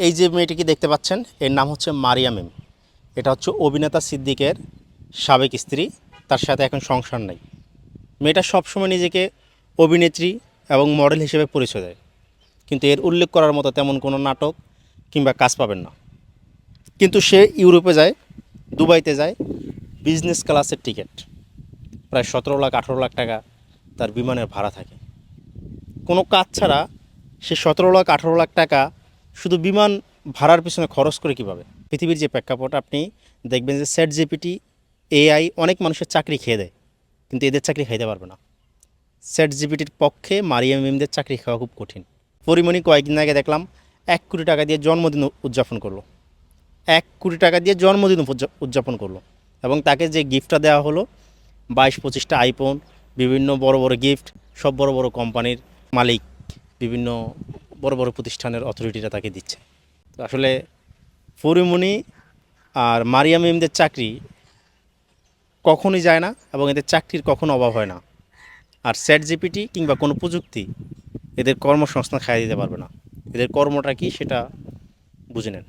এই যে মেয়েটিকে দেখতে পাচ্ছেন এর নাম হচ্ছে মারিয়া মিম। এটা হচ্ছে অভিনেতা সিদ্দিকের সাবেক স্ত্রী, তার সাথে এখন সংসার নাই। মেয়েটা সবসময় নিজেকে অভিনেত্রী এবং মডেল হিসেবে পরিচয় দেয়, কিন্তু এর উল্লেখ করার মতো তেমন কোনো নাটক কিংবা কাজ পাবেন না। কিন্তু সে ইউরোপে যায়, দুবাইতে যায়, বিজনেস ক্লাসের টিকিট প্রায় 17 লাখ 18 লাখ টাকা তার বিমানের ভাড়া থাকে। কোনো কাজ ছাড়া সে 17 লাখ 18 লাখ টাকা শুধু বিমান ভাড়ার পিছনে খরচ করে কীভাবে? পৃথিবীর যে প্রেক্ষাপট, আপনি দেখবেন যে ChatGPT, AI অনেক মানুষের চাকরি খেয়ে দেয়, কিন্তু এদের চাকরি খাইতে পারবে না। ChatGPTর পক্ষে মারিয়া মিমদের চাকরি খাওয়া খুব কঠিন। পরিমণি কয়েকদিন আগে দেখলাম 1 কোটি টাকা দিয়ে জন্মদিন উদযাপন করলো। 1 কোটি টাকা দিয়ে জন্মদিন উদযাপন করলো, এবং তাকে যে গিফটটা দেওয়া হলো 22-25টা আইফোন, বিভিন্ন বড় বড় গিফট, সব বড় বড় কোম্পানির মালিক, বিভিন্ন বড় বড় প্রতিষ্ঠানের অথরিটিরা তাকে দিচ্ছে। তো আসলে পরিমণি আর মারিয়া মিমদের চাকরি কখনোই যায় না, এবং এদের চাকরির কখনো অভাব হয় না। আর ChatGPT কিংবা কোনো প্রযুক্তি এদের কর্মসংস্থান খাইয়ে দিতে পারবে না। এদের কর্মটা কি সেটা বুঝে নেন।